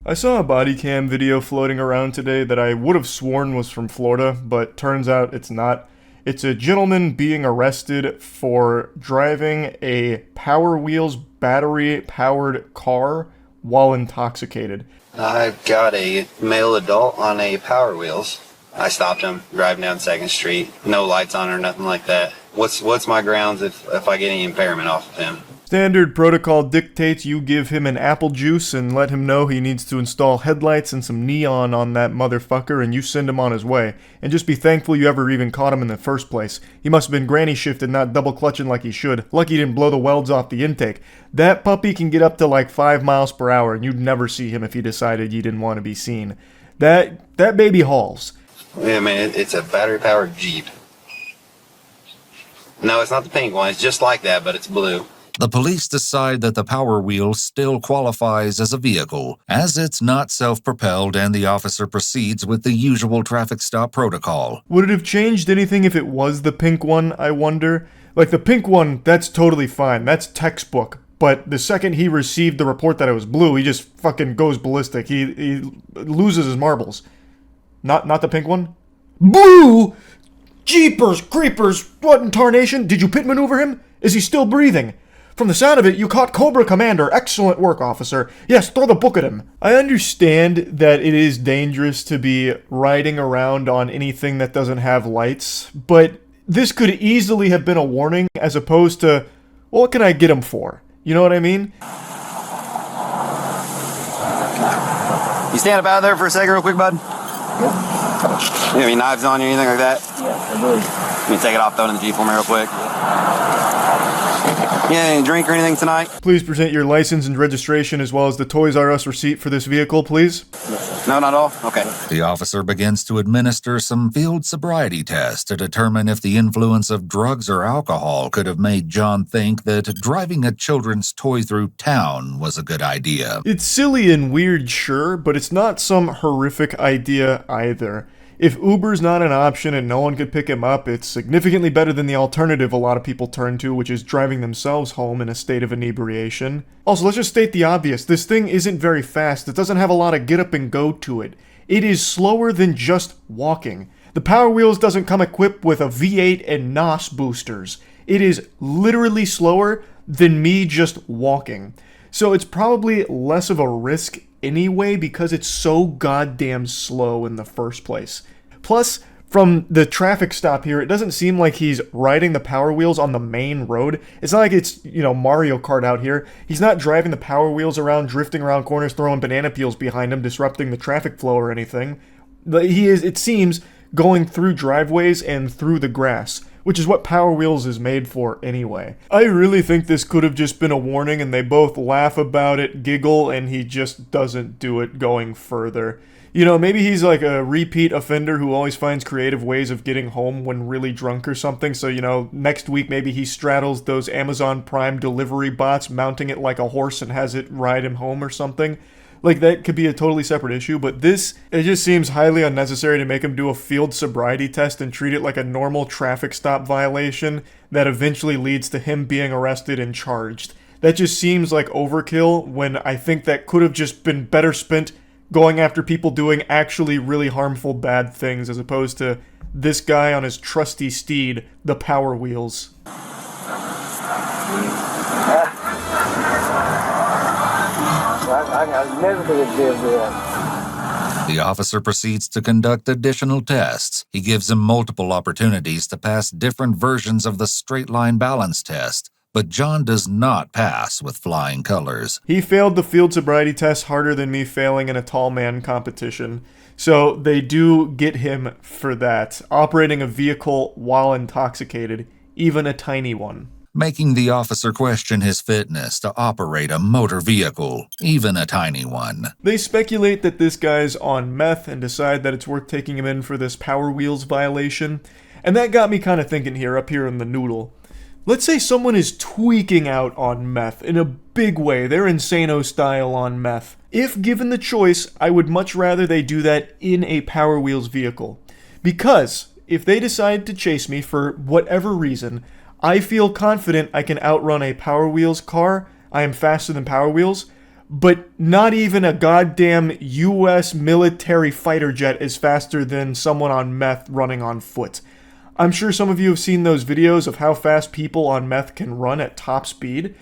I saw a body cam video floating around today that I would have sworn was from Florida, but turns out it's not. It's a gentleman being arrested for driving a Power Wheels battery-powered car while intoxicated. I've got a male adult on a Power Wheels. I stopped him driving down 2nd Street. No lights on or nothing like that. What's my grounds if I get any impairment off of him? Standard protocol dictates you give him an apple juice and let him know he needs to install headlights and some neon on that motherfucker, and you send him on his way. And just be thankful you ever even caught him in the first place. He must have been granny shifted, not double clutching like he should. Lucky he didn't blow the welds off the intake. That puppy can get up to like 5 miles per hour, and you'd never see him if he decided you didn't want to be seen. That baby hauls. Yeah, man, it's a battery-powered Jeep. No, it's not the pink one. It's just like that, but it's blue. The police decide that the Power Wheel still qualifies as a vehicle, as it's not self-propelled, and the officer proceeds with the usual traffic stop protocol. Would it have changed anything if it was the pink one, I wonder? Like, the pink one, that's totally fine. That's textbook. But the second he received the report that it was blue, he just fucking goes ballistic. He loses his marbles. Not the pink one? Blue? Jeepers creepers! What in tarnation? Did you pit maneuver him? Is he still breathing? From the sound of it, you caught Cobra Commander. Excellent work, officer. Yes, throw the book at him. I understand that it is dangerous to be riding around on anything that doesn't have lights, but this could easily have been a warning as opposed to, well, what can I get him for? You know what I mean? You stand up out there for a second real quick, bud? Yep. You have any knives on you or anything like that? Yeah, I believe. Let me take it off, throw it in the Jeep for me real quick. Yeah, any drink or anything tonight? Please present your license and registration as well as the Toys R Us receipt for this vehicle, please. No, not all? Okay. The officer begins to administer some field sobriety tests to determine if the influence of drugs or alcohol could have made John think that driving a children's toy through town was a good idea. It's silly and weird, sure, but it's not some horrific idea either. If Uber's not an option and no one could pick him up, it's significantly better than the alternative a lot of people turn to, which is driving themselves home in a state of inebriation. Also, let's just state the obvious. This thing isn't very fast. It doesn't have a lot of get up and go to it. It is slower than just walking. The Power Wheels doesn't come equipped with a V8 and NOS boosters. It is literally slower than me just walking. So it's probably less of a risk anyway because it's so goddamn slow in the first place. Plus, from the traffic stop here, it doesn't seem like he's riding the Power Wheels on the main road. It's not like it's, Mario Kart out here. He's not driving the Power Wheels around, drifting around corners, throwing banana peels behind him, disrupting the traffic flow or anything. He is, it seems, going through driveways and through the grass, which is what Power Wheels is made for anyway. I really think this could have just been a warning and they both laugh about it, giggle, and he just doesn't do it going further. Maybe he's like a repeat offender who always finds creative ways of getting home when really drunk or something, so next week maybe he straddles those Amazon Prime delivery bots, mounting it like a horse and has it ride him home or something. Like, that could be a totally separate issue, but it just seems highly unnecessary to make him do a field sobriety test and treat it like a normal traffic stop violation that eventually leads to him being arrested and charged. That just seems like overkill when I think that could have just been better spent going after people doing actually really harmful bad things as opposed to this guy on his trusty steed, the Power Wheels. I never did that. The officer proceeds to conduct additional tests. He gives him multiple opportunities to pass different versions of the straight line balance test, but John does not pass with flying colors. He failed the field sobriety test harder than me failing in a tall man competition. So they do get him for that, operating a vehicle while intoxicated, even a tiny one. Making the officer question his fitness to operate a motor vehicle, even a tiny one. They speculate that this guy's on meth and decide that it's worth taking him in for this Power Wheels violation. And that got me kind of thinking here, up here in the noodle. Let's say someone is tweaking out on meth in a big way. They're insano style on meth. If given the choice, I would much rather they do that in a Power Wheels vehicle. Because if they decide to chase me for whatever reason, I feel confident I can outrun a Power Wheels car. I am faster than Power Wheels. but not even a goddamn US military fighter jet is faster than someone on meth running on foot. I'm sure some of you have seen those videos of how fast people on meth can run at top speed.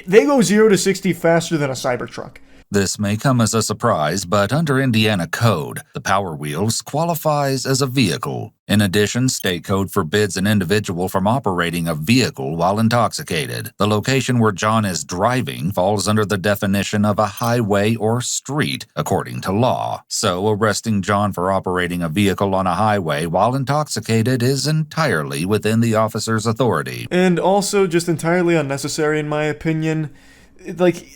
They go 0 to 60 faster than a Cybertruck. This may come as a surprise, but under Indiana code, the Power Wheels qualifies as a vehicle. In addition, state code forbids an individual from operating a vehicle while intoxicated. The location where John is driving falls under the definition of a highway or street, according to law. So arresting John for operating a vehicle on a highway while intoxicated is entirely within the officer's authority. And also just entirely unnecessary in my opinion. Like,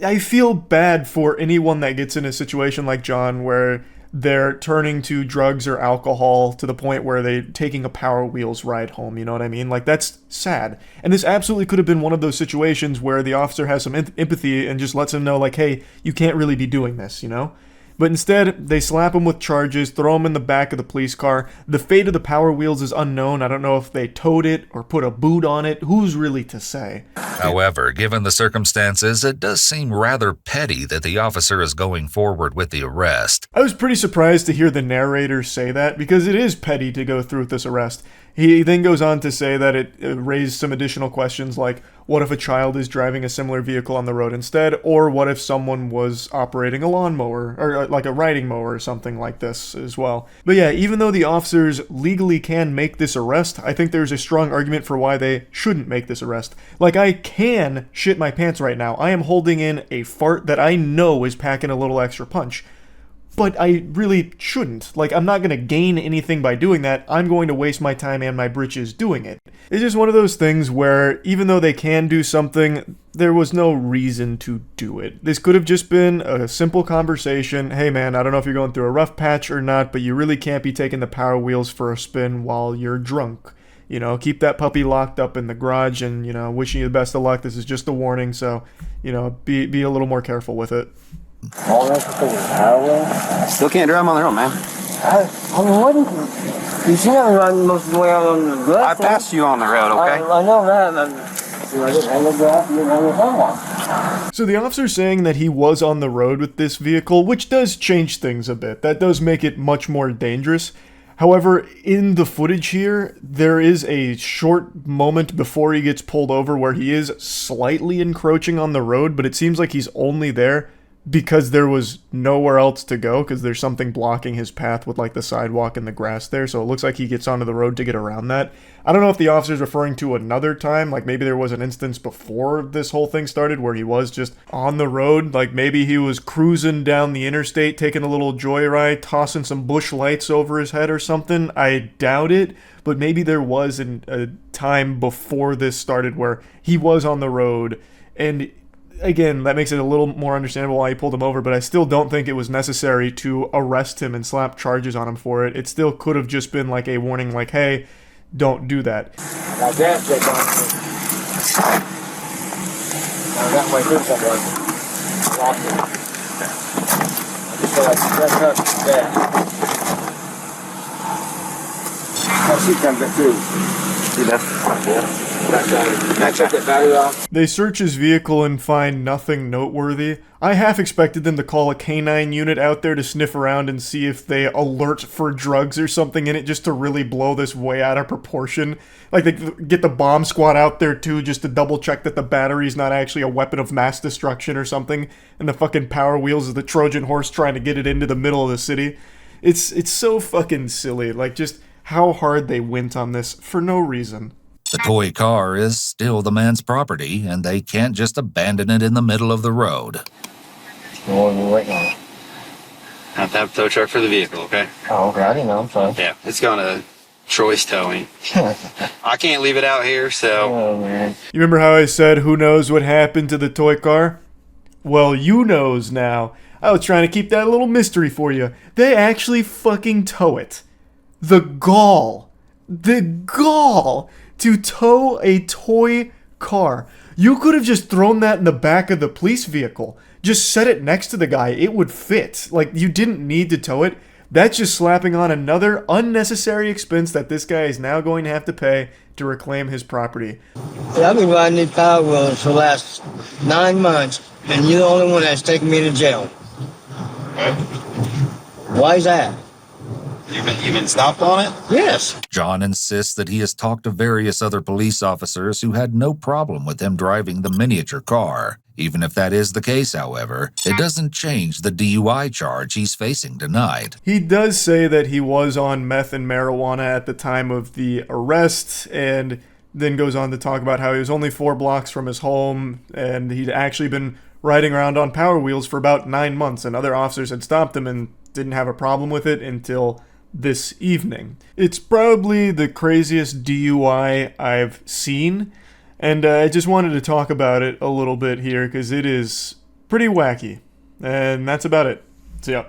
I feel bad for anyone that gets in a situation like John where they're turning to drugs or alcohol to the point where they're taking a Power Wheels ride home, you know what I mean? Like, that's sad. And this absolutely could have been one of those situations where the officer has some empathy and just lets him know, like, hey, you can't really be doing this, you know? But instead, they slap him with charges, throw him in the back of the police car. The fate of the Power Wheels is unknown. I don't know if they towed it or put a boot on it. Who's really to say? However, given the circumstances, it does seem rather petty that the officer is going forward with the arrest. I was pretty surprised to hear the narrator say that, because it is petty to go through with this arrest. He then goes on to say that it raised some additional questions like, what if a child is driving a similar vehicle on the road instead? Or what if someone was operating a lawnmower, or like a riding mower or something like this as well? But yeah, even though the officers legally can make this arrest, I think there's a strong argument for why they shouldn't make this arrest. Like, I can shit my pants right now. I am holding in a fart that I know is packing a little extra punch. But I really shouldn't. Like, I'm not going to gain anything by doing that. I'm going to waste my time and my britches doing it. It's just one of those things where, even though they can do something, there was no reason to do it. This could have just been a simple conversation. Hey man, I don't know if you're going through a rough patch or not, but you really can't be taking the Power Wheels for a spin while you're drunk. You know, keep that puppy locked up in the garage and, you know, wishing you the best of luck. This is just a warning, so, you know, be a little more careful with it. All that's because of Power Wheels? Still can't drive them on their own, man. I mean, what is you see me running most of the way out on the grass? I passed you on the road, okay? I know that. I just on the grass, you're on the sidewalk. So the officer saying that he was on the road with this vehicle, which does change things a bit. That does make it much more dangerous. However, in the footage here, there is a short moment before he gets pulled over where he is slightly encroaching on the road, but it seems like he's only there because there was nowhere else to go, because there's something blocking his path with like the sidewalk and the grass there, so it looks like he gets onto the road to get around that. I don't know if the officer's referring to another time, like maybe there was an instance before this whole thing started where he was just on the road, like maybe he was cruising down the interstate, taking a little joyride, tossing some bush lights over his head or something. I doubt it, but maybe there was a time before this started where he was on the road, and again, that makes it a little more understandable why he pulled him over, but I still don't think it was necessary to arrest him and slap charges on him for it. It still could have just been like a warning, like, hey, don't do that. Now that's it, now that way through someone. Lost it. I just feel like that's not bad. Now she comes back through. See that? Yeah. Check that battery off. They search his vehicle and find nothing noteworthy. I half expected them to call a canine unit out there to sniff around and see if they alert for drugs or something in it, just to really blow this way out of proportion. Like they get the bomb squad out there too, just to double check that the battery's not actually a weapon of mass destruction or something, and the fucking Power Wheels is the Trojan horse trying to get it into the middle of the city. It's so fucking silly, like just how hard they went on this for no reason. The toy car is still the man's property, and they can't just abandon it in the middle of the road. What are we waiting on? Have to have a tow truck for the vehicle, okay? Oh, okay, I didn't know, I'm sorry. Yeah, it's going to Troy's Towing. I can't leave it out here, so... Oh, man. You remember how I said who knows what happened to the toy car? Well, you knows now. I was trying to keep that a little mystery for you. They actually fucking tow it. The gall to tow a toy car. You could have just thrown that in the back of the police vehicle. Just set it next to the guy. It would fit. Like, you didn't need to tow it. That's just slapping on another unnecessary expense that this guy is now going to have to pay to reclaim his property. Yeah, I've been riding these Power Wheels for the last 9 months. And you're the only one that's taking me to jail. Why is that? You've been stopped on it? Yes. John insists that he has talked to various other police officers who had no problem with him driving the miniature car. Even if that is the case, however, it doesn't change the DUI charge he's facing tonight. He does say that he was on meth and marijuana at the time of the arrest, and then goes on to talk about how he was only 4 blocks from his home, and he'd actually been riding around on Power Wheels for about 9 months, and other officers had stopped him and didn't have a problem with it until this evening. It's probably the craziest DUI I've seen, and I just wanted to talk about it a little bit here because it is pretty wacky. And that's about it. See ya.